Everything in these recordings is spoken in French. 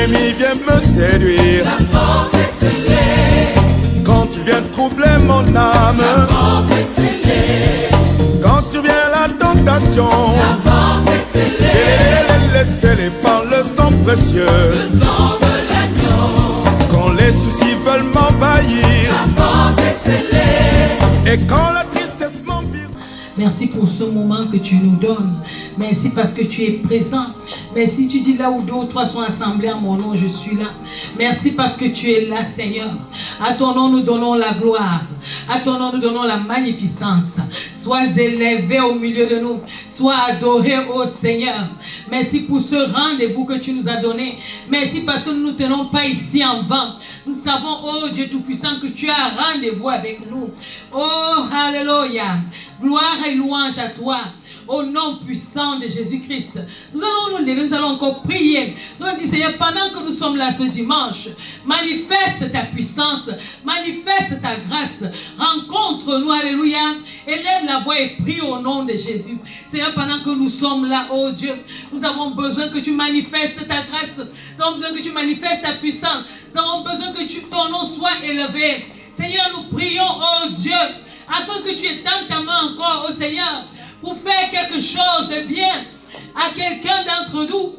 l'ennemi vient me séduire, la porte est scellée. quand tu viens troubler mon âme, La porte est scellée. quand survient la tentation, La porte est scellée. laissez-les par le sang précieux, Le sang de l'agneau. quand les soucis veulent m'envahir, La porte est scellée. et quand la tristesse m'envire. Merci pour ce moment que tu nous donnes. Merci parce que tu es présent. Merci, tu dis là où deux ou trois sont assemblés en mon nom, je suis là. Merci parce que tu es là, Seigneur. À ton nom, nous donnons la gloire. À ton nom, nous donnons la magnificence. Sois élevé au milieu de nous. Sois adoré, ô Seigneur. Merci pour ce rendez-vous que tu nous as donné. Merci parce que nous ne nous tenons pas ici en vain. Nous savons, oh Dieu Tout-Puissant, que tu as rendez-vous avec nous. Oh, Alléluia. Gloire et louange à toi. Au nom puissant de Jésus-Christ. Nous allons nous lever, nous allons encore prier. Nous allons dire, Seigneur, pendant que nous sommes là ce dimanche, manifeste ta puissance, manifeste ta grâce. Rencontre-nous, alléluia. Élève la voix et prie au nom de Jésus. Seigneur, pendant que nous sommes là, oh Dieu, nous avons besoin que tu manifestes ta grâce. Nous avons besoin que tu manifestes ta puissance. Nous avons besoin que ton nom soit élevé. Seigneur, nous prions, oh Dieu, afin que tu étendes ta main encore, oh Seigneur, pour faire quelque chose de bien à quelqu'un d'entre nous.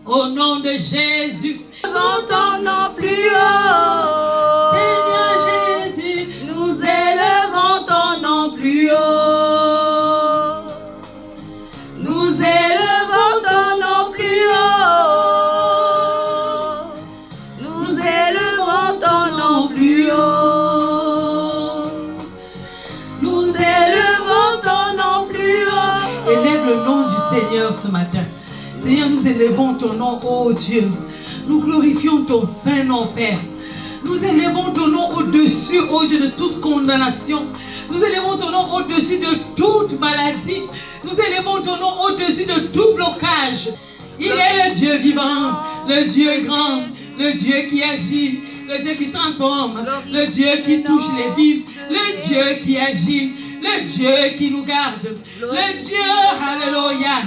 Au nom de Jésus. Élevons ton nom plus haut. Seigneur Jésus, Nous élevons ton nom plus haut. Nous élevons ton nom plus haut. Nous élevons ton nom plus haut. Nous élevons ton nom plus haut. élève le nom du Seigneur ce matin. Seigneur, nous élevons ton nom, oh Dieu. Nous glorifions ton saint nom, Père. Nous élevons ton nom au-dessus, oh Dieu, de toute condamnation. Nous élevons ton nom au-dessus de toute maladie. Nous élevons ton nom au-dessus de tout blocage. Il est le Dieu vivant, le Dieu grand, le Dieu qui agit, le Dieu qui transforme, le Dieu qui touche les vies, le Dieu qui agit, le Dieu qui nous garde, le Dieu, alléluia.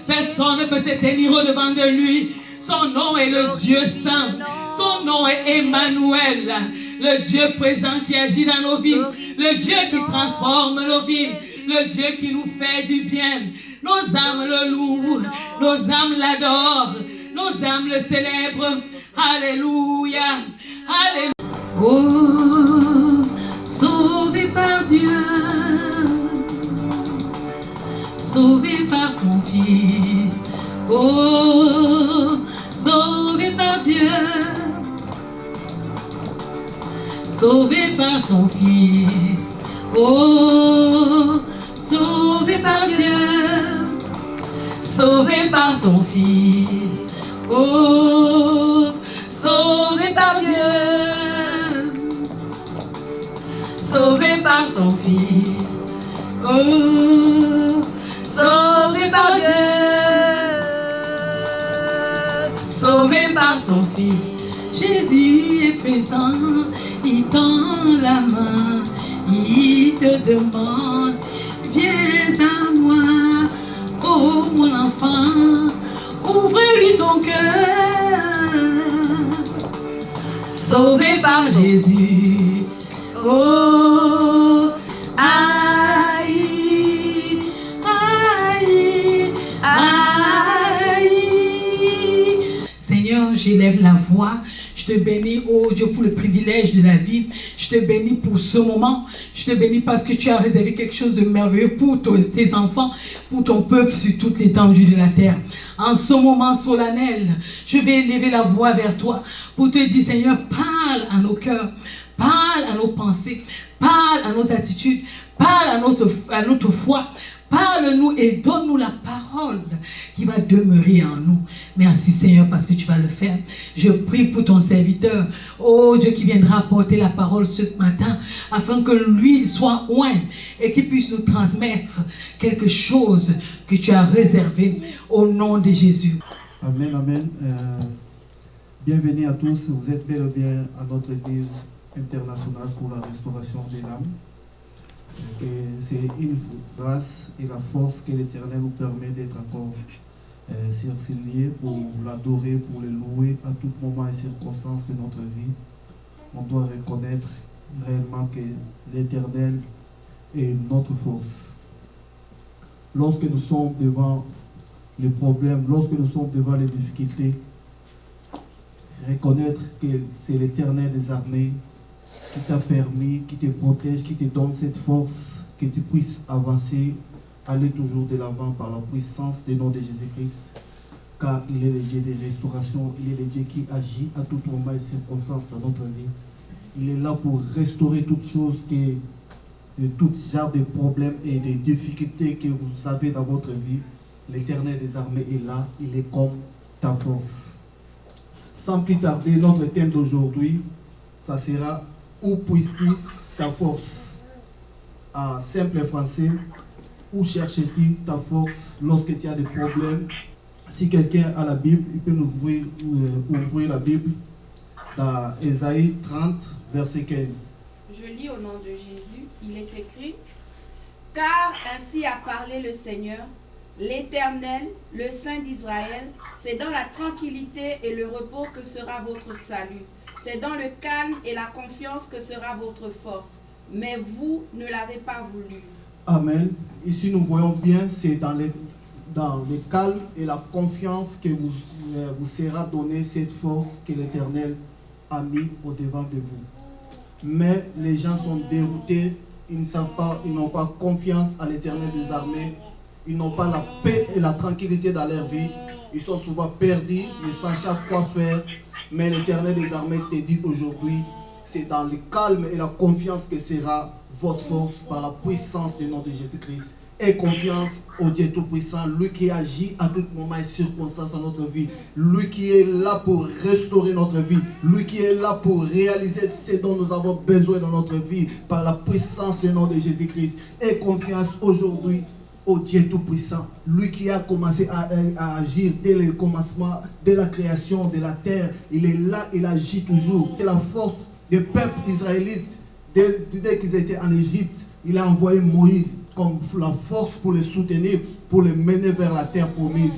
Personne ne peut s'éteindre au-devant de lui. Son nom est le Dieu saint. Son nom est Emmanuel, le Dieu présent qui agit dans nos vies, le Dieu qui transforme nos vies, le Dieu qui nous fait du bien. Nos âmes le louent, nos âmes l'adorent, nos âmes le célèbrent. Alléluia, alléluia. Oh, sauvé par Dieu, sauvé par son Fils. Oh, sauvé par Dieu, sauvé par son Fils. Oh, sauvé par Dieu, sauvé par son Fils. Oh, sauvé par Dieu, sauvé par son Fils. Oh, sauvé par Dieu, sauvé par son Fils. Jésus est présent, il tend la main, il te demande, viens à moi, oh mon enfant, ouvre-lui ton cœur. Sauvé par Jésus, oh, aïe, aïe, aïe. Seigneur, j'élève la voix. Je te bénis, oh Dieu, pour le privilège de la vie. Je te bénis pour ce moment. Je te bénis parce que tu as réservé quelque chose de merveilleux pour tes enfants, pour ton peuple sur toute l'étendue de la terre. En ce moment solennel, je vais élever la voix vers toi pour te dire, Seigneur, parle à nos cœurs, parle à nos pensées, parle à nos attitudes, parle à notre foi. Parle-nous et donne-nous la parole qui va demeurer en nous. Merci Seigneur parce que tu vas le faire. Je prie pour ton serviteur, oh Dieu, qui viendra apporter la parole ce matin afin que lui soit oint et qu'il puisse nous transmettre quelque chose que tu as réservé au nom de Jésus. Amen, amen. Bienvenue à tous. Vous êtes bel et bien à notre église internationale pour la restauration des âmes. Et c'est une grâce et la force que l'Éternel nous permet d'être encore s'y pour l'adorer, pour le louer à tout moment et circonstance de notre vie. On doit reconnaître réellement que l'Éternel est notre force. Lorsque nous sommes devant les problèmes, lorsque nous sommes devant les difficultés, reconnaître que c'est l'Éternel des armées qui t'a permis, qui te protège, qui te donne cette force, que tu puisses avancer, aller toujours de l'avant par la puissance du nom de Jésus-Christ, car il est le Dieu de restauration, il est le Dieu qui agit à tout moment et circonstance dans notre vie. Il est là pour restaurer toutes choses, de tout genre de problèmes et de difficultés que vous avez dans votre vie. L'Éternel des armées est là, il est comme ta force. Sans plus tarder, notre thème d'aujourd'hui, ça sera « Où puisses-tu ta force ?» En simple français, où cherches-tu ta force lorsque tu as des problèmes? Si quelqu'un a la Bible, il peut nous ouvrir la Bible dans Ésaïe 30, verset 15. Je lis au nom de Jésus, il est écrit « Car ainsi a parlé le Seigneur, l'Éternel, le Saint d'Israël, c'est dans la tranquillité et le repos que sera votre salut. C'est dans le calme et la confiance que sera votre force. Mais vous ne l'avez pas voulu. » Amen. Ici, nous voyons bien, c'est dans le calme et la confiance que vous sera donnée cette force que l'Éternel a mis au devant de vous. Mais les gens sont déroutés, ils ne savent pas, ils n'ont pas confiance à l'Éternel des armées, ils n'ont pas la paix et la tranquillité dans leur vie, ils sont souvent perdus, ne sachant quoi faire. Mais l'Éternel des armées te dit aujourd'hui, c'est dans le calme et la confiance que sera votre force par la puissance du nom de Jésus-Christ. Et confiance au Dieu Tout-Puissant, lui qui agit à tout moment et circonstance dans notre vie, lui qui est là pour restaurer notre vie, lui qui est là pour réaliser ce dont nous avons besoin dans notre vie par la puissance du nom de Jésus-Christ. Et confiance aujourd'hui au Dieu Tout-Puissant, lui qui a commencé à agir dès le commencement, dès la création de la terre. Il est là, il agit toujours. Et la force des peuples israélites, dès qu'ils étaient en Égypte, il a envoyé Moïse comme la force pour les soutenir, pour les mener vers la terre promise.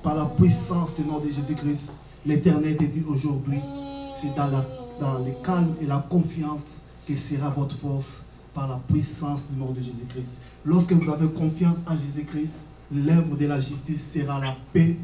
Par la puissance du nom de Jésus-Christ, l'Éternel te dit aujourd'hui, c'est dans le calme et la confiance que sera votre force par la puissance du nom de Jésus-Christ. Lorsque vous avez confiance en Jésus-Christ, l'œuvre de la justice sera la paix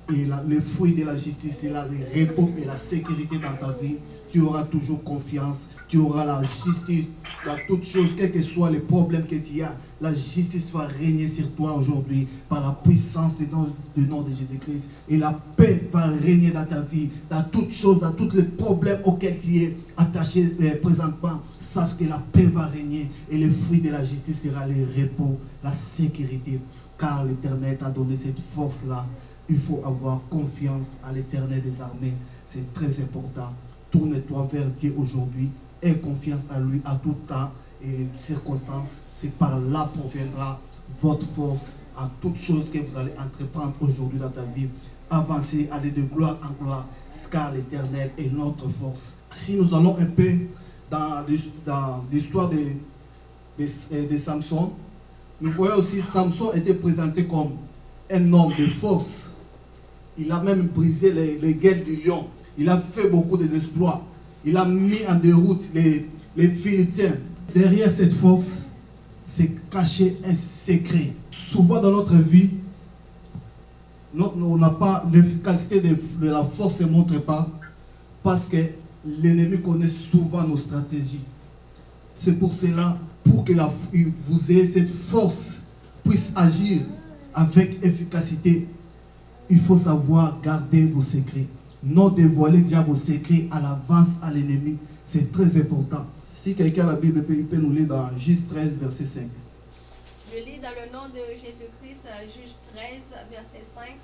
et le fruit de la justice sera le repos et la sécurité dans ta vie. Tu auras toujours confiance, tu auras la justice dans toutes choses, quels que soient les problèmes que tu as. La justice va régner sur toi aujourd'hui par la puissance du nom de Jésus-Christ. Et la paix va régner dans ta vie, dans toutes choses, dans tous les problèmes auxquels tu es attaché présentement. Sache que la paix va régner et le fruit de la justice sera le repos, la sécurité. Car l'Éternel t'a donné cette force-là. Il faut avoir confiance à l'Éternel des armées. C'est très important. Tourne-toi vers Dieu aujourd'hui. Aie confiance à lui à tout temps et circonstances. C'est par là proviendra votre force à toutes choses que vous allez entreprendre aujourd'hui dans ta vie. Avancez, allez de gloire en gloire, car l'Éternel est notre force. Si nous allons un peu dans l'histoire de Samson, nous voyons aussi Samson était présenté comme un homme de force. Il a même brisé les gueules du lion. Il a fait beaucoup d'exploits. Il a mis en déroute les Philistins. Derrière cette force, c'est caché un secret. Souvent dans notre vie, on n'a pas l'efficacité de la force, ne montre pas, parce que l'ennemi connaît souvent nos stratégies. C'est pour cela, pour que vous ayez cette force, puisse agir avec efficacité, il faut savoir garder vos secrets. Non dévoiler déjà vos secrets à l'avance à l'ennemi. C'est très important. Si quelqu'un a la Bible, il peut nous lire dans Juge 13, verset 5. Je lis dans le nom de Jésus-Christ, Juge 13, verset 5.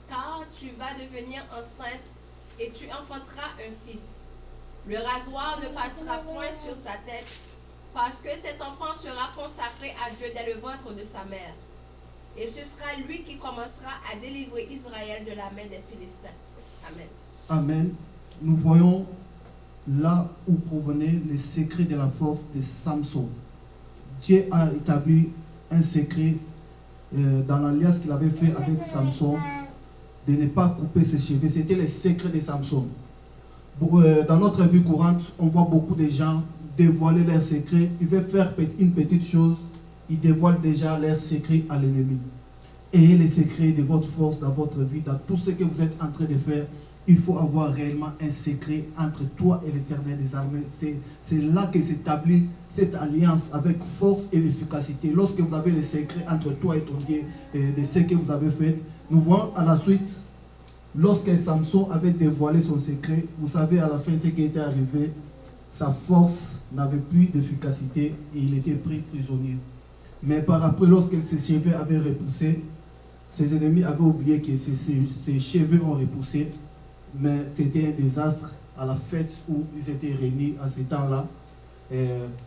Car tu vas devenir enceinte et tu enfanteras un fils. Le rasoir ne passera point sur sa tête, parce que cet enfant sera consacré à Dieu dès le ventre de sa mère. Et ce sera lui qui commencera à délivrer Israël de la main des Philistins. Amen. Amen. Nous voyons là où provenait le secret de la force de Samson. Dieu a établi un secret dans l'alliance qu'il avait fait avec Samson. de ne pas couper ses cheveux. C'était le secret de Samson. Dans notre vie courante, on voit beaucoup de gens dévoiler leurs secrets. Ils veulent faire une petite chose, ils dévoilent déjà leurs secrets à l'ennemi. Ayez les secrets de votre force dans votre vie, dans tout ce que vous êtes en train de faire. Il faut avoir réellement un secret entre toi et l'Éternel des armées. C'est là que s'établit cette alliance avec force et efficacité. Lorsque vous avez le secret entre toi et ton Dieu, de ce que vous avez fait, nous voyons à la suite, lorsque Samson avait dévoilé son secret, vous savez à la fin ce qui était arrivé, sa force n'avait plus d'efficacité et il était pris prisonnier. Mais par après, lorsque ses cheveux avaient repoussé, ses ennemis avaient oublié que ses cheveux ont repoussé, mais c'était un désastre à la fête où ils étaient réunis à ce temps-là.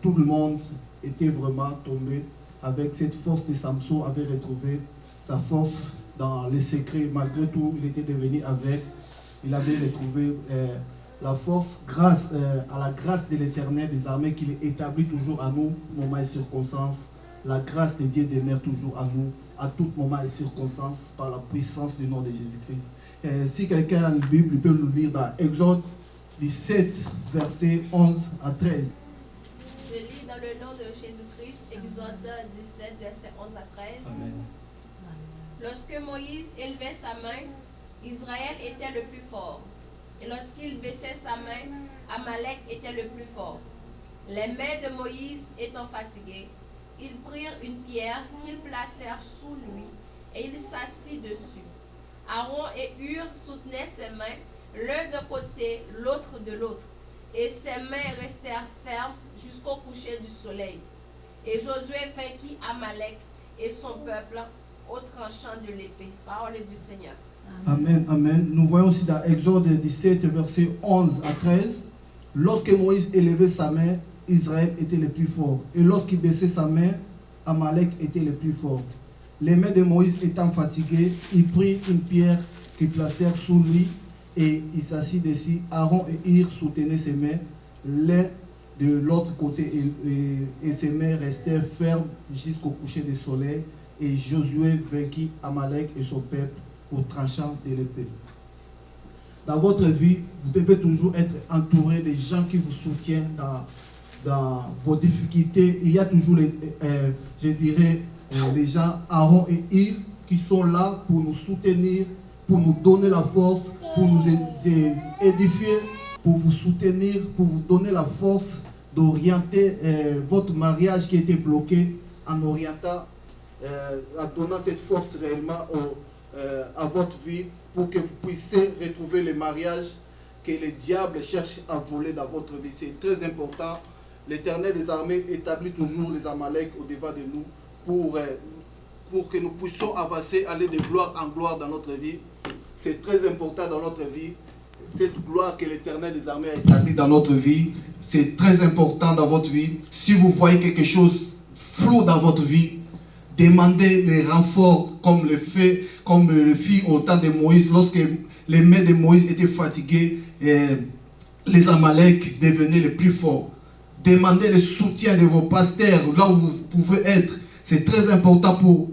Tout le monde était vraiment tombé avec cette force de Samson, avait retrouvé sa force dans les secrets. Malgré tout, il était devenu aveugle. Il avait retrouvé la force grâce à la grâce de l'Éternel des armées qu'il établit toujours à nous, moments et circonstances. La grâce de Dieu demeure toujours à nous, à tout moment et circonstances, par la puissance du nom de Jésus-Christ. Si quelqu'un a une Bible, il peut nous lire dans Exode 17, versets 11 à 13. Je lis dans le nom de Jésus-Christ, Exode 17, versets 11 à 13. Amen. Lorsque Moïse élevait sa main, Israël était le plus fort. Et lorsqu'il baissait sa main, Amalek était le plus fort. Les mains de Moïse étant fatiguées, ils prirent une pierre qu'ils placèrent sous lui et il s'assit dessus. Aaron et Hur soutenaient ses mains, l'un d'un côté, l'autre de l'autre, et ses mains restèrent fermes jusqu'au coucher du soleil. Et Josué vainquit Amalek et son peuple au tranchant de l'épée. Parole du Seigneur. Amen, amen. Nous voyons aussi dans Exode 17, versets 11 à 13. Lorsque Moïse élevait sa main, Israël était le plus fort. Et lorsqu'il baissait sa main, Amalek était le plus fort. Les mains de Moïse étant fatiguées, il prit une pierre qu'ils placèrent sous lui et il s'assit dessus. Aaron et Hur soutenaient ses mains, l'un de l'autre côté, et ses mains restèrent fermes jusqu'au coucher du soleil. Et Josué vainquit Amalek et son peuple au tranchant de l'épée. Dans votre vie, vous devez toujours être entouré de gens qui vous soutiennent dans vos difficultés. Il y a toujours, les gens, Aaron et Hur, qui sont là pour nous soutenir, pour nous donner la force, pour nous édifier, pour vous soutenir, pour vous donner la force d'orienter votre mariage qui était bloqué, en orientant, en donnant cette force réellement à votre vie, pour que vous puissiez retrouver le mariage que le diable cherche à voler dans votre vie. C'est très important. L'Éternel des armées établit toujours les Amalek au-devant de nous pour que nous puissions avancer, aller de gloire en gloire dans notre vie. C'est très important dans notre vie. Cette gloire que l'Éternel des armées a établie dans notre vie, c'est très important dans votre vie. Si vous voyez quelque chose flou dans votre vie, demandez les renforts comme le fit au temps de Moïse. Lorsque les mains de Moïse étaient fatiguées, les Amalek devenaient les plus forts. Demandez le soutien de vos pasteurs là où vous pouvez être. C'est très important pour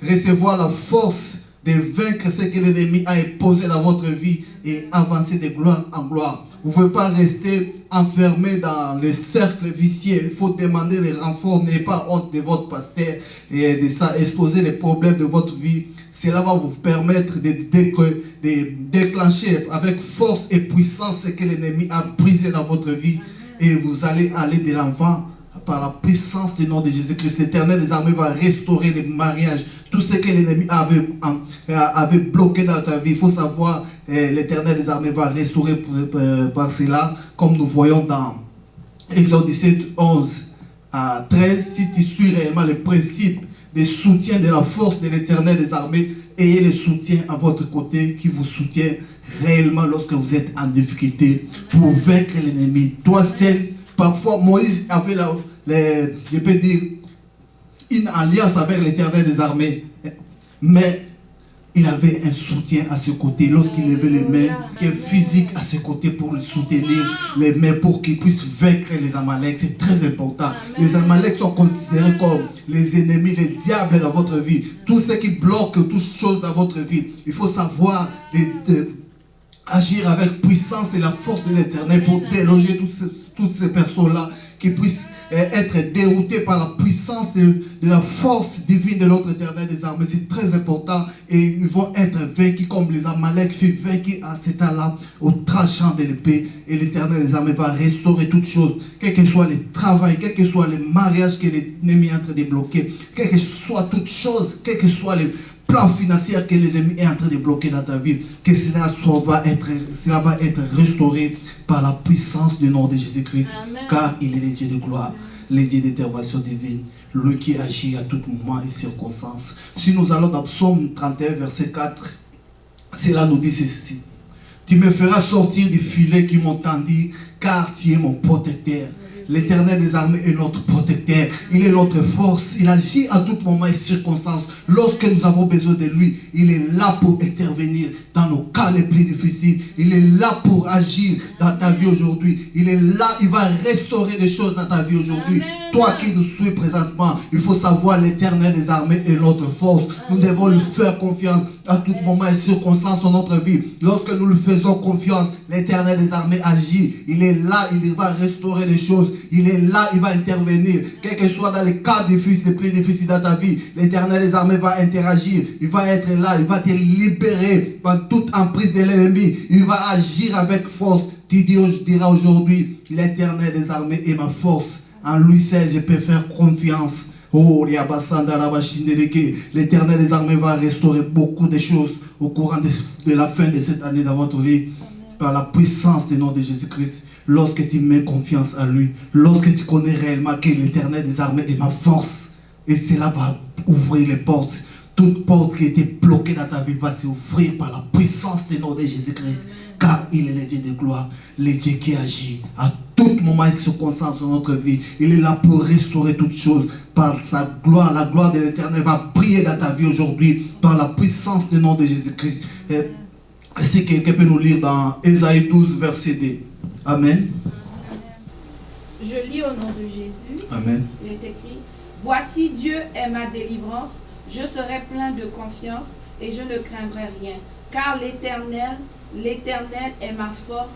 recevoir la force de vaincre ce que l'ennemi a imposé dans votre vie et avancer de gloire en gloire. Vous ne pouvez pas rester enfermé dans les cercles vicieux. Il faut demander les renforts. N'ayez pas honte de votre pasteur et de ça, exposer les problèmes de votre vie. Cela va vous permettre de déclencher avec force et puissance ce que l'ennemi a brisé dans votre vie. Et vous allez aller de l'avant par la puissance du nom de Jésus-Christ. L'Éternel des armées va restaurer les mariages. Tout ce que l'ennemi avait bloqué dans ta vie, il faut savoir, l'Éternel des armées va restaurer par cela, comme nous voyons dans Exode 17, 11 à 13. Si tu suis réellement le principe de soutien de la force de l'Éternel des armées, ayez le soutien à votre côté qui vous soutient réellement lorsque vous êtes en difficulté pour vaincre l'ennemi. Toi seul, parfois Moïse avait je peux dire, une alliance avec l'Éternel des armées. Mais il avait un soutien à ses côtés. Lorsqu'il levait les mains, qu'il y ait physique à ses côtés pour le soutenir, les mains pour qu'il puisse vaincre les Amaleks. C'est très important. Les Amaleks sont considérés comme les ennemis, les diables dans votre vie. Tout ce qui bloque toutes choses dans votre vie. Il faut savoir agir avec puissance et la force de l'Éternel pour déloger toutes ces personnes-là qui puissent être déroutés par la puissance de la force divine de notre Éternel des armées. C'est très important et ils vont être vaincus comme les Amaleks furent vaincus à cet temps-là au tranchant de l'épée. Et l'Éternel des armées va restaurer toutes choses, quel que soit les travail, quel que soit les mariages que l'ennemi est en train de bloquer, quel que soit toutes choses, quel que soit les plans financiers que l'ennemi est en train de bloquer dans ta vie, que cela va être restauré par la puissance du nom de Jésus-Christ, car il est le Dieu de gloire, le Dieu d'intervention divine, lui qui agit à tout moment et circonstance. Si nous allons dans Psaume 31, verset 4, cela nous dit ceci: tu me feras sortir du filet qui m'ont tendu, car tu es mon protecteur. L'Éternel des armées est notre protecteur. Il est notre force. Il agit à tout moment et circonstance. Lorsque nous avons besoin de lui, il est là pour intervenir dans nos cas les plus difficiles. Il est là pour agir dans ta vie aujourd'hui. Il est là, il va restaurer des choses dans ta vie aujourd'hui. Toi qui nous suis présentement, il faut savoir l'Éternel des armées est notre force. Nous devons lui faire confiance à tout moment et circonstance dans notre vie. Lorsque nous lui faisons confiance, l'Éternel des armées agit. Il est là, il va restaurer des choses. Il est là, il va intervenir. Quel que soit dans les cas difficiles, les plus difficiles dans ta vie, l'Éternel des armées va interagir. Il va être là, il va te libérer par toute emprise de l'ennemi. Il va agir avec force. Tu diras aujourd'hui, l'Éternel des armées est ma force. En lui seul, je peux faire confiance. Oh, l'Éternel des armées va restaurer beaucoup de choses au courant de la fin de cette année dans votre vie. Par la puissance du nom de Jésus-Christ. Lorsque tu mets confiance à lui, lorsque tu connais réellement que l'Éternel des armées est ma force, et cela va ouvrir les portes. Toute porte qui était bloquée dans ta vie va s'ouvrir par la puissance du nom de Jésus-Christ. Car il est le Dieu de gloire, le Dieu qui agit à tout moment et circonstance dans notre vie. Il est là pour restaurer toutes choses par sa gloire. La gloire de l'Éternel va briller dans ta vie aujourd'hui par la puissance du nom de Jésus-Christ. Si quelqu'un peut nous lire dans Ésaïe 12, verset 2. Amen. Je lis au nom de Jésus. Amen. Il est écrit: voici Dieu est ma délivrance, je serai plein de confiance et je ne craindrai rien, car l'Éternel est ma force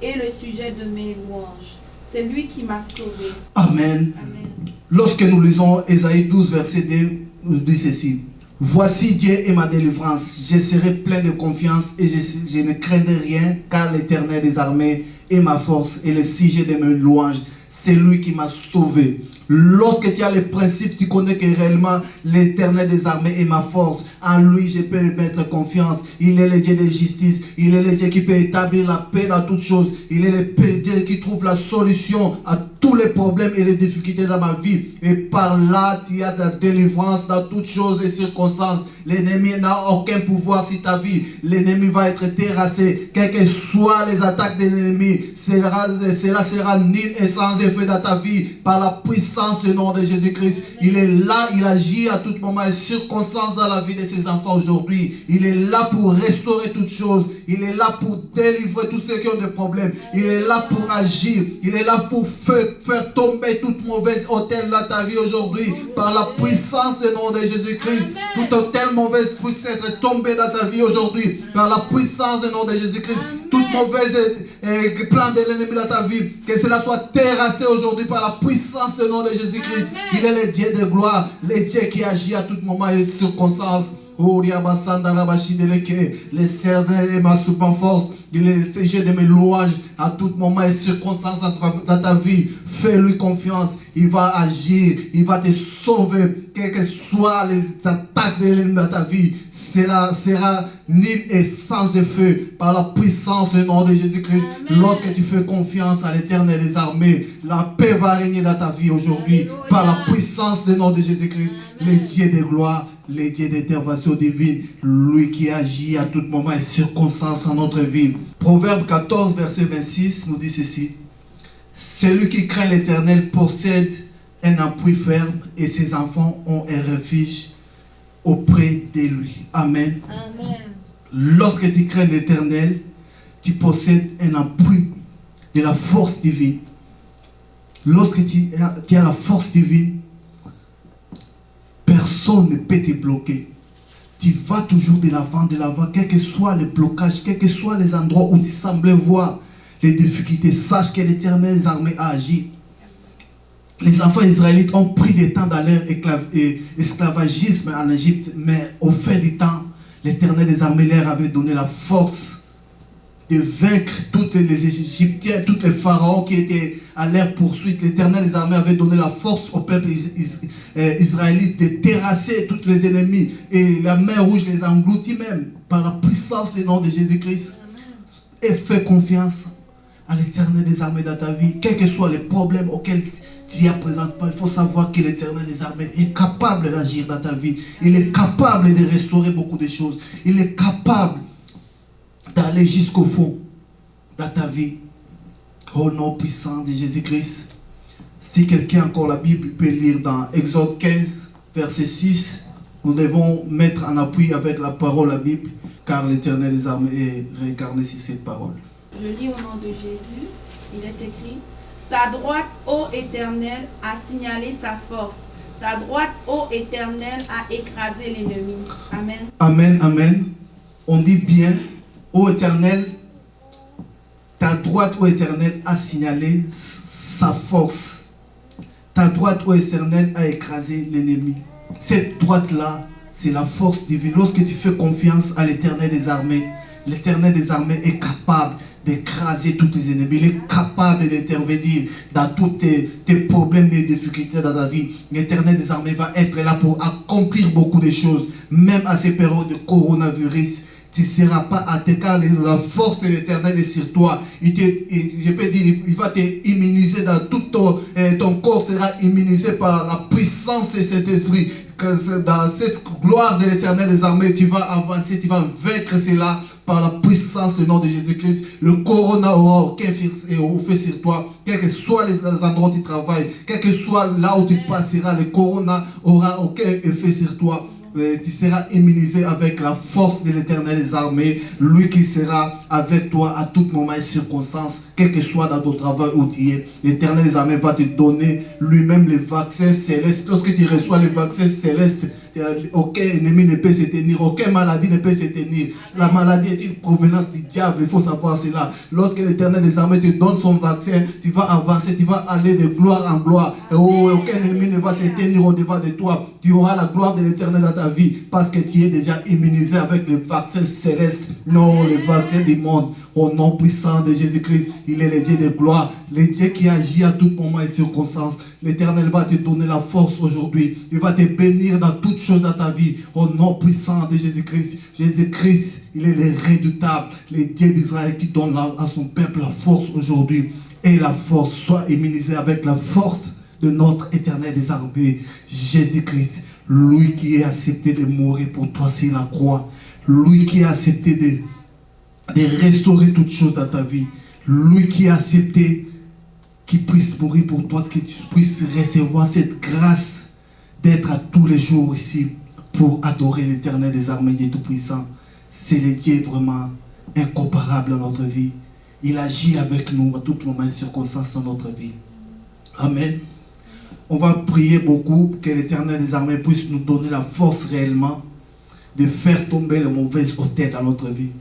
et le sujet de mes louanges. C'est lui qui m'a sauvé. Amen. Amen. Lorsque nous lisons Ésaïe 12, verset 2, nous dit ceci: voici Dieu est ma délivrance, je serai plein de confiance et je ne craindrai rien, car l'Éternel des armées est ma force et le sujet de mes louanges. C'est lui qui m'a sauvé. Lorsque tu as les principes, tu connais que réellement l'Éternel des armées est ma force. En lui, je peux mettre confiance. Il est le Dieu de justice. Il est le Dieu qui peut établir la paix dans toutes choses. Il est le Dieu qui trouve la solution à tous les problèmes et les difficultés dans ma vie. Et par là, tu as de la délivrance dans toutes choses et circonstances. L'ennemi n'a aucun pouvoir sur ta vie. L'ennemi va être terrassé. Quelles que soient les attaques de l'ennemi, cela sera nul et sans effet dans ta vie par la puissance du nom de Jésus-Christ. Il est là, il agit à tout moment et circonstances dans la vie de ses enfants aujourd'hui. Il est là pour restaurer toutes choses. Il est là pour délivrer tous ceux qui ont des problèmes. Il est là pour agir. Il est là pour faire tomber toute mauvaise hôtel dans ta vie aujourd'hui par la puissance du nom de Jésus-Christ. Toute hôtel mauvaise puisse être tombée dans ta vie aujourd'hui par la puissance du nom de Jésus-Christ. Toute mauvaise plan de l'ennemi dans ta vie, que cela soit terrassé aujourd'hui par la puissance du nom de Jésus-Christ. Il est le Dieu de gloire, le Dieu qui agit à tout moment et circonstances. Le Seigneur est ma super force. Il est le sujet de mes louanges à tout moment et circonstances dans ta vie. Fais-lui confiance. Il va agir. Il va te sauver. Quelles que soient les attaques de l'ennemi dans ta vie, cela sera nul et sans effet par la puissance du nom de Jésus-Christ. Lorsque tu fais confiance à l'Éternel des armées, la paix va régner dans ta vie aujourd'hui par la puissance du nom de Jésus-Christ. Le Dieu de gloire, le Dieu d'intervention divine, lui qui agit à tout moment et circonstance en notre vie. Proverbe 14, verset 26 nous dit ceci: celui qui craint l'Éternel possède un appui ferme et ses enfants ont un refuge auprès de lui. Amen. Amen. Lorsque tu crains l'Éternel, tu possèdes un appui de la force divine. Lorsque tu as la force divine, personne ne peut te bloquer. Tu vas toujours de l'avant, quels que soient les blocages, quels que soient les endroits où tu semblais voir les difficultés. Sache que l'Éternel des armées a agi. Les enfants israélites ont pris des temps dans leur esclavagisme en Égypte, mais au fait du temps, l'Éternel des armées leur avait donné la force de vaincre tous les Égyptiens, tous les pharaons qui étaient à leur poursuite. L'Éternel des armées avait donné la force au peuple israélite de terrasser tous les ennemis. Et la mer rouge les engloutit même par la puissance du nom de Jésus-Christ. Et fais confiance à l'Éternel des armées dans ta vie. Quels que soient les problèmes auxquels tu y as présentement, il faut savoir que l'Éternel des armées est capable d'agir dans ta vie. Il est capable de restaurer beaucoup de choses. Il est capable d'aller jusqu'au fond dans ta vie. Au nom puissant de Jésus-Christ. Si quelqu'un a encore la Bible peut lire dans Exode 15, verset 6. Nous devons mettre en appui avec la parole la Bible, car l'Éternel des armées est réincarné sur cette parole. Je lis au nom de Jésus. Il est écrit: ta droite, ô Éternel, a signalé sa force. Ta droite, ô Éternel, a écrasé l'ennemi. Amen. Amen, amen. On dit bien, ô Éternel, ta droite, ô Éternel, a signalé sa force. Ta droite, ô Éternel, a écrasé l'ennemi. Cette droite-là, c'est la force divine. Lorsque tu fais confiance à l'Éternel des armées est capable d'écraser tous tes ennemis. Il est capable d'intervenir dans tous tes problèmes et difficultés dans ta vie. L'Éternel des armées va être là pour accomplir beaucoup de choses. Même à ces périodes de coronavirus, tu ne seras pas atteint car la force de l'Éternel est sur toi. Je peux dire, il va t'immuniser dans tout ton corps sera immunisé par la puissance de cet esprit. Que dans cette gloire de l'Éternel des armées, tu vas avancer, tu vas vaincre cela par la puissance du nom de Jésus-Christ. Le corona aura aucun effet sur toi, quels que soient les endroits où tu travailles, quel que soit là où tu passeras, le corona aura aucun effet sur toi. Tu seras immunisé avec la force de l'Éternel des armées, lui qui sera avec toi à tout moment et circonstance, quel que soit dans ton travail où tu es. L'Éternel des armées va te donner lui-même les vaccins célestes. Lorsque tu reçois les vaccins célestes, aucun ennemi ne peut se tenir, aucune maladie ne peut se tenir. La maladie est une provenance du diable, il faut savoir cela. Lorsque l'Éternel des armées te donne son vaccin, tu vas avancer, tu vas aller de gloire en gloire. Et aucun ennemi ne va se tenir au devant de toi. Tu auras la gloire de l'Éternel dans ta vie parce que tu es déjà immunisé avec le vaccin céleste, non le vaccin du monde. Au nom puissant de Jésus-Christ, il est le Dieu de gloire, le Dieu qui agit à tout moment et circonstance. L'Éternel va te donner la force aujourd'hui. Il va te bénir dans toutes choses dans ta vie. Au nom puissant de Jésus-Christ. Jésus-Christ, il est le redoutable, le Dieu d'Israël qui donne à son peuple la force aujourd'hui. Et la force soit immunisée avec la force de notre Éternel des armées, Jésus-Christ. Lui qui a accepté de mourir pour toi sur la croix. Lui qui a accepté de restaurer toutes choses dans ta vie. Lui qui a accepté qu'il puisse mourir pour toi, que tu puisses recevoir cette grâce d'être à tous les jours ici pour adorer l'Éternel des armées, Dieu Tout-Puissant. C'est le Dieu vraiment incomparable dans notre vie. Il agit avec nous à tout moment et circonstance dans notre vie. Amen. On va prier beaucoup que l'Éternel des armées puisse nous donner la force réellement de faire tomber les mauvaises hôtels dans notre vie.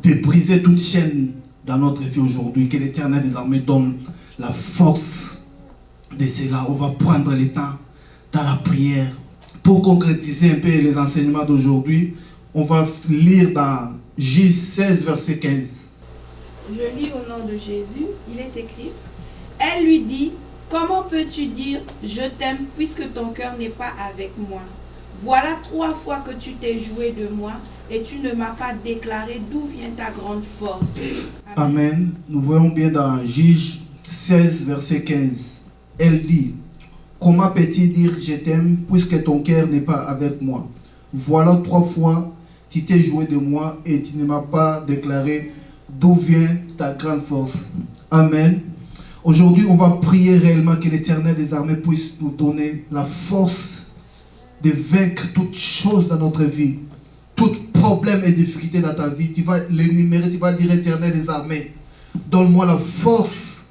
De briser toute chaîne dans notre vie aujourd'hui. Que l'Éternel des armées donne la force de cela. On va prendre le temps dans la prière. Pour concrétiser un peu les enseignements d'aujourd'hui, on va lire dans J 16, verset 15. Je lis au nom de Jésus. Il est écrit: elle lui dit: comment peux-tu dire je t'aime puisque ton cœur n'est pas avec moi? Voilà 3 fois que tu t'es joué de moi et tu ne m'as pas déclaré d'où vient ta grande force. Amen. Amen. Nous voyons bien dans J 16, verset 15. Elle dit: comment peux-tu dire je t'aime puisque ton cœur n'est pas avec moi? Voilà 3 fois tu t'es joué de moi et tu ne m'as pas déclaré d'où vient ta grande force. Amen. Aujourd'hui, on va prier réellement que l'Éternel des armées puisse nous donner la force de vaincre toutes choses dans notre vie. Tout problème et difficulté dans ta vie, tu vas l'énumérer, tu vas dire Éternel des armées, donne-moi la force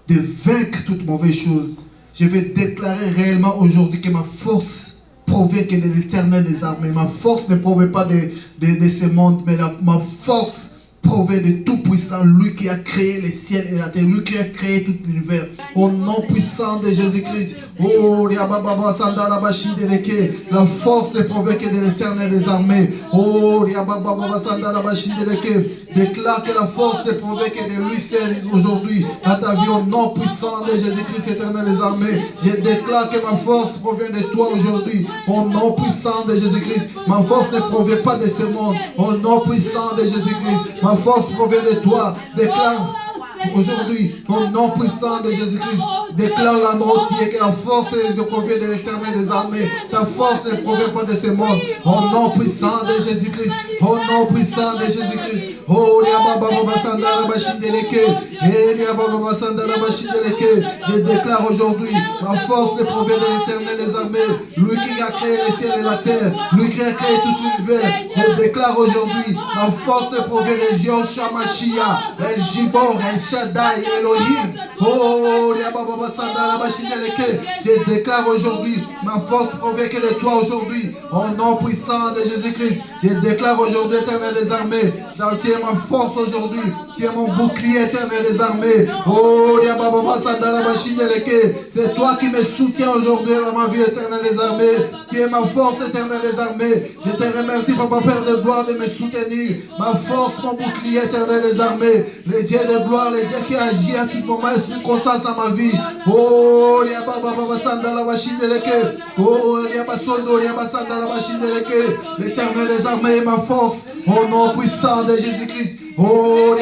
de vaincre toute mauvaise chose. Je vais déclarer réellement aujourd'hui que ma force provient que de l'Éternel des armées. Ma force ne provient pas de ce monde, mais ma force provient de tout-puissant, lui qui a créé les ciels et la terre, lui qui a créé tout l'univers. Au nom puissant de Jésus-Christ, oh, la force ne provient que de l'Éternel des armées. Oh, déclare que la force ne provient que de lui seul aujourd'hui dans ta vie. Au nom puissant de Jésus-Christ, Éternel des armées, je déclare que ma force provient de toi aujourd'hui. Au nom puissant de Jésus-Christ, ma force ne provient pas de ce monde. Au nom puissant de Jésus-Christ, ma force provient de toi. Déclare aujourd'hui, au nom puissant de Jésus-Christ, déclare la entier que la force provient de l'Éternel des armées. Ta force ne provient pas de ce monde. Au nom puissant de Jésus-Christ, au nom puissant de Jésus-Christ. Oh, je déclare aujourd'hui, ma force ne provient de l'Éternel des armées, lui qui a créé les ciels et la terre, lui qui a créé tout l'univers. Je déclare aujourd'hui, ma force ne provient de Jehoshua Mashiach, El Gibor, El Shaddai, Elohim. Oh, je déclare aujourd'hui, ma force provient que de toi aujourd'hui, au nom puissant de Jésus-Christ. Je déclare aujourd'hui, Éternel des armées, qui est ma force aujourd'hui, qui est mon bouclier, Éternel des armées. Oh, c'est toi qui me soutiens aujourd'hui dans ma vie, Éternel des armées, qui est ma force, Éternel des armées. Je te remercie, Papa Père de gloire, de me soutenir. Ma force, mon bouclier, Éternel des armées, le Dieu de gloire, le Dieu qui agit à tout moment et circonstance à ma vie. Oh, l'Éternel des armées est ma force, au nom puissant de Jésus-Christ. Oh,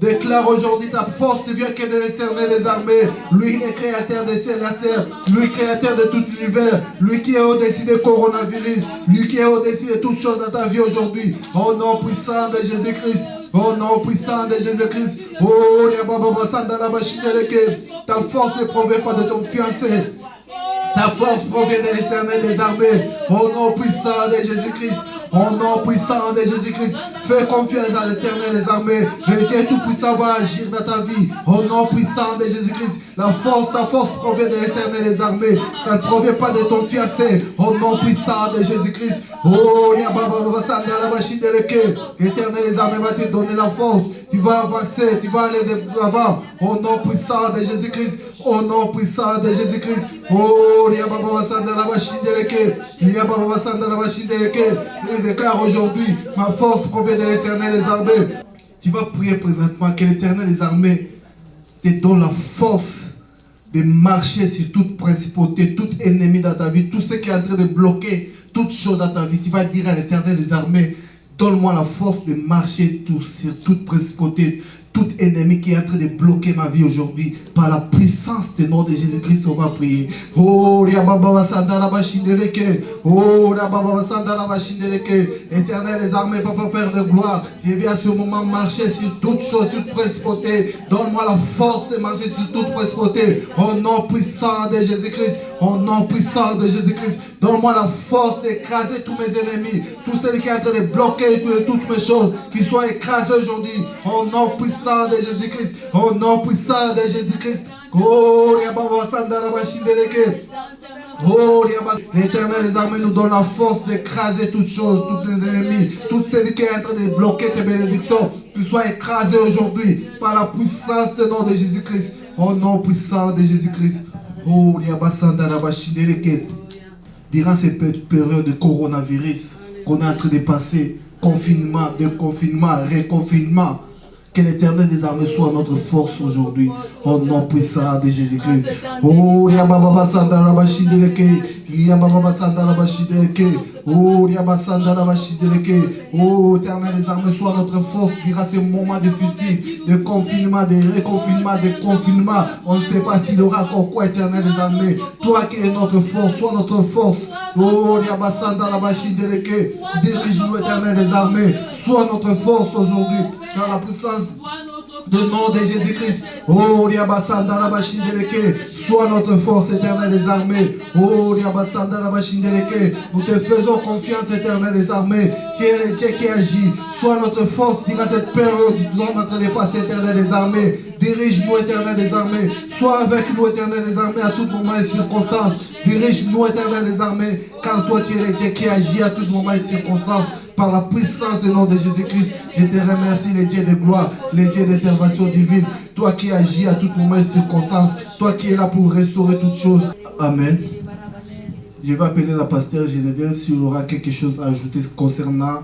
déclare aujourd'hui ta force vient que de l'Éternel des armées. Lui est créateur des cieux et de la terre. Lui créateur de tout l'univers. Lui qui est au-dessus des coronavirus. Lui qui est au-dessus de toutes choses dans ta vie aujourd'hui. Au nom puissant de Jésus-Christ. Au nom puissant de Jésus-Christ. Oh, ta force ne provient pas de ton fiancé. Ta force provient de l'Éternel des armées. Au nom puissant de Jésus-Christ. Au nom puissant de Jésus-Christ, fais confiance à l'Éternel des armées. Le Dieu tout-puissant va agir dans ta vie. Au nom puissant de Jésus-Christ, ta force provient de l'Éternel des armées. Ça ne provient pas de ton fiancé. Au nom puissant de Jésus-Christ. Oh, l'Éternel des armées va te donner la force. Tu vas avancer, tu vas aller de l'avant. Au nom puissant de Jésus-Christ. Au nom puissant de Jésus-Christ. Oh, je déclare aujourd'hui, ma force provient de l'Éternel des armées. Tu vas prier présentement que l'Éternel des armées te donne la force de marcher sur toute principauté, tout ennemi dans ta vie, tout ce qui est en train de bloquer toute chose dans ta vie. Tu vas dire à l'Éternel des armées, donne-moi la force de marcher sur toute principauté, tout ennemi qui est en train de bloquer ma vie aujourd'hui, par la puissance du nom de Jésus-Christ, on va prier. Oh, Éternel des armées, Papa Père de gloire, je viens à ce moment marcher sur toute chose, toute principauté. Donne-moi la force de marcher sur toute principauté. Au nom puissant de Jésus-Christ, au nom puissant de Jésus-Christ, donne-moi la force d'écraser tous mes ennemis, tous ceux qui sont en train de bloquer toutes mes choses, qui soient écrasés aujourd'hui. Au nom puissant de Jésus-Christ, au nom puissant de Jésus-Christ. Oh, l'Éternel des armées nous donne la force d'écraser toutes choses, tous les ennemis, tous ceux qui sont en train de bloquer tes bénédictions, qu'ils soient écrasés aujourd'hui par la puissance du nom de Jésus-Christ. Au nom puissant de Jésus-Christ. Oh, durant cette période de coronavirus qu'on est en train de passer, confinement, déconfinement, reconfinement, que l'Éternel des armées soit notre force aujourd'hui, au nom puissant de Jésus-Christ. Oh, oh, Éternel des armées, soit notre force durant ces moments difficiles de confinement, de reconfinement, de confinement. On ne sait pas s'il y aura encore quoi, Éternel des armées. Toi qui es notre force, sois notre force. Oh, dirige-nous, Éternel des armées, sois notre force aujourd'hui, dans la puissance du nom de Jésus-Christ. Oh, Sois notre force, éternelle des armées. Oh, nous te faisons confiance, éternelle des armées. Tu es le Dieu qui agit. Sois notre force, durant cette période, nous sommes en train de passer, éternelle des armées. Dirige-nous, éternelle des armées. Sois avec nous, éternelle des armées, à tout moment et circonstance. Dirige-nous, éternelle des armées, car toi, tu es le Dieu qui agit à tout moment et circonstance. Par la puissance du nom de Jésus-Christ, je te remercie, les dieux de gloire, les dieux d'intervention divine. Toi qui agis à tout moment et circonstance. Toi qui es là pour restaurer toutes choses. Amen. Je vais appeler la pasteur Geneviève s'il aura quelque chose à ajouter concernant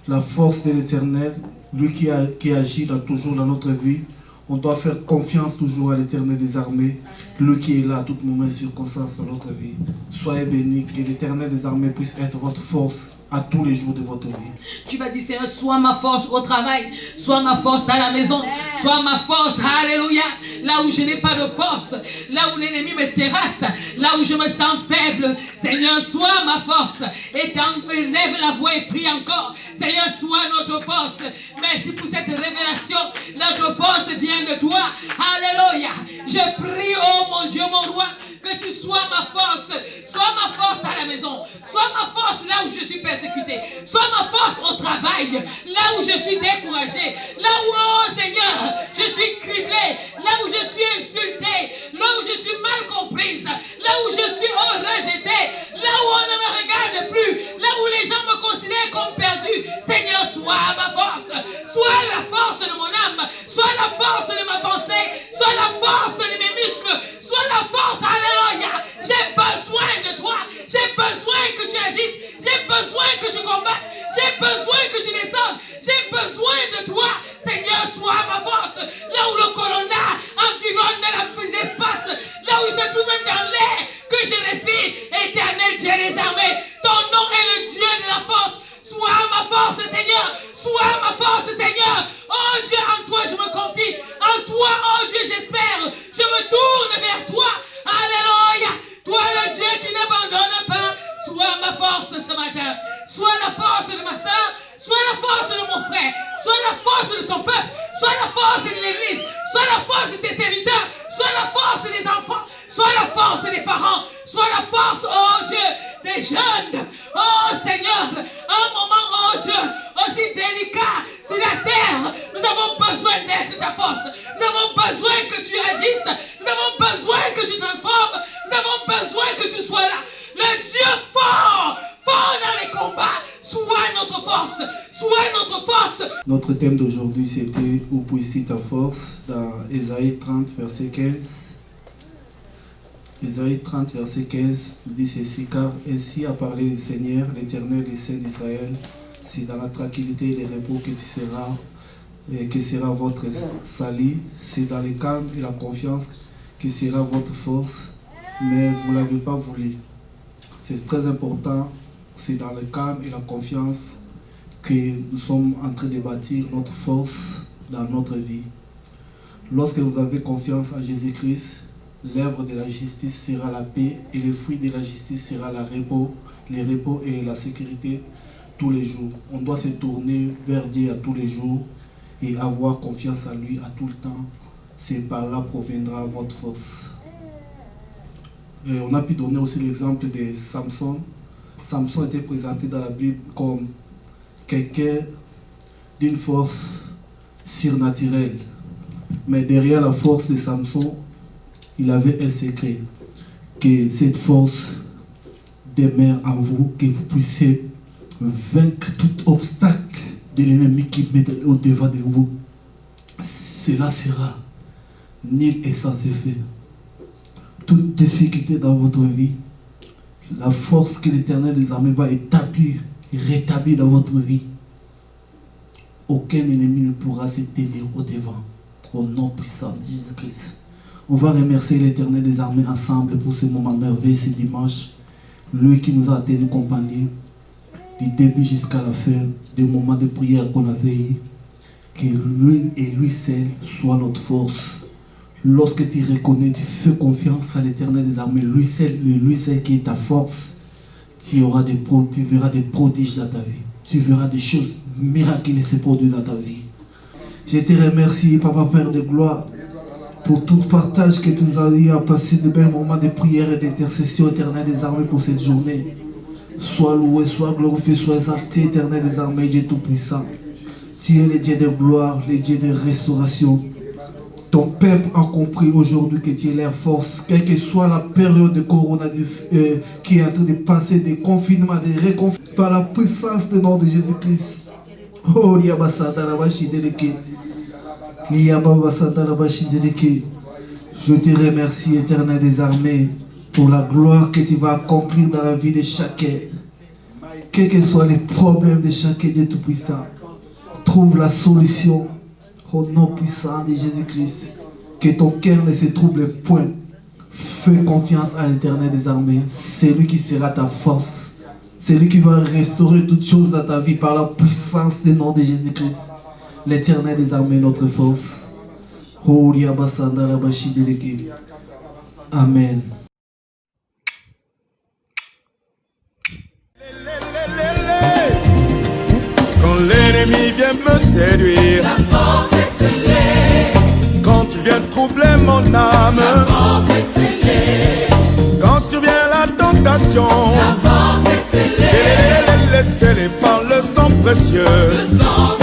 la force de l'Éternel, lui qui agit toujours dans notre vie. On doit faire confiance toujours à l'Éternel des armées, lui qui est là à tout moment et circonstance dans notre vie. Soyez bénis, que l'Éternel des armées puisse être votre force à tous les jours de votre vie. Tu vas dire, Seigneur, sois ma force au travail, sois ma force à la maison, sois ma force, alléluia, là où je n'ai pas de force, là où l'ennemi me terrasse, là où je me sens faible. Seigneur, sois ma force. Et lève la voix et prie encore. Seigneur, sois notre force. Merci pour cette révélation. Notre force vient de toi. Alléluia. Je prie, oh mon Dieu, mon roi, que tu sois ma force. Sois ma force à la maison. Sois ma force là où je suis persécuté. Sois ma force au travail. Là où je suis découragé. Là où, oh Seigneur, je suis criblé. Là où je suis insulté. Là où je suis mal comprise. Là où je suis rejeté. Là où on ne me regarde plus. Là où les gens me considèrent comme perdu. Seigneur, sois ma force. Sois la force de mon âme. Sois la force de ma pensée. Sois la force de mes muscles. Sois la force, alléluia. J'ai besoin de toi. J'ai besoin que tu agisses. J'ai besoin que tu combattes. J'ai besoin que tu descendes. J'ai besoin de toi. Seigneur, sois ma force. Là où le corona environne l'espace. Là où il se trouve même dans l'air que je respire. Éternel Dieu des armées. Ton nom est le Dieu de la force. Sois ma force, Seigneur. Sois ma force, Seigneur. Oh Dieu, en toi je me confie. En toi, oh Dieu, j'espère. Je me tourne vers toi. Alléluia. Toi, le Dieu qui n'abandonne pas. Sois ma force ce matin. Sois la force de ma soeur. Sois la force de mon frère. Sois la force de ton peuple. Sois la force de l'église. Sois la force de tes serviteurs. Sois la force des enfants. Sois la force des parents. Sois la force, oh Dieu, des jeunes. Oh Seigneur, un moment, oh Dieu, aussi délicat sur la terre. Nous avons besoin d'être ta force. Nous avons besoin que tu agisses. Nous avons besoin que tu transformes. Nous avons besoin que tu sois là. Le Dieu fort, fort dans les combats. Sois notre force. Sois notre force. Notre thème d'aujourd'hui, c'était « Où puisses-tu ta force ?» dans Ésaïe 30, verset 15. Ésaïe 30, verset 15 nous dit ceci, car ainsi a parlé le Seigneur, l'Éternel, le Saint d'Israël. C'est dans la tranquillité et le repos que sera votre salut. C'est dans le calme et la confiance que sera votre force. Mais vous ne l'avez pas voulu. C'est très important. C'est dans le calme et la confiance que nous sommes en train de bâtir notre force dans notre vie. Lorsque vous avez confiance en Jésus-Christ, l'œuvre de la justice sera la paix et le fruit de la justice sera le repos et la sécurité tous les jours. On doit se tourner vers Dieu à tous les jours et avoir confiance en lui à tout le temps. C'est par là proviendra votre force. Et on a pu donner aussi l'exemple de Samson. Samson était présenté dans la Bible comme quelqu'un d'une force surnaturelle. Mais derrière la force de Samson, il avait un secret, que cette force demeure en vous, que vous puissiez vaincre tout obstacle de l'ennemi qui met au-devant de vous. Cela sera nul et sans effet. Toute difficulté dans votre vie, la force que l'Éternel des armées va établir et rétablir dans votre vie, aucun ennemi ne pourra se tenir au-devant. Au nom puissant de Jésus-Christ. On va remercier l'Éternel des armées ensemble pour ce moment merveilleux, ce dimanche. Lui qui nous a tenu compagnie du début jusqu'à la fin des moments de prière qu'on avait eu. Que lui et lui seul soit notre force. Lorsque tu reconnais, tu fais confiance à l'Éternel des armées, lui seul qui est ta force, tu verras des prodiges dans ta vie. Tu verras des choses miraculeuses se produire dans ta vie. Je te remercie, Papa Père de gloire. pour tout partage que tu nous as dit à passer de bels moments de prière et d'intercession, Éternel des armées, pour cette journée. Sois loué, sois glorifié, sois exalté, Éternel des armées, Dieu Tout-Puissant. Tu es le Dieu de gloire, le Dieu de restauration. Ton peuple a compris aujourd'hui que tu es leur force, quelle que soit la période de coronavirus qui est en train de passer, des confinements, des réconfinements, par la puissance du nom de Jésus-Christ. Oh, je te remercie, Éternel des armées, pour la gloire que tu vas accomplir dans la vie de chacun. Quels que soient les problèmes de chacun, Dieu Tout-Puissant, trouve la solution au nom puissant de Jésus-Christ. Que ton cœur ne se trouble point. Fais confiance à l'Éternel des armées. C'est lui qui sera ta force. C'est lui qui va restaurer toutes choses dans ta vie par la puissance du nom de Jésus-Christ. L'Éternel des armées, notre force. Amen. Quand l'ennemi vient me séduire, La porte est scellée. quand tu viens troubler mon âme, La porte est scellée. quand survient la tentation, La porte est scellée. scellée par le sang précieux. Le sang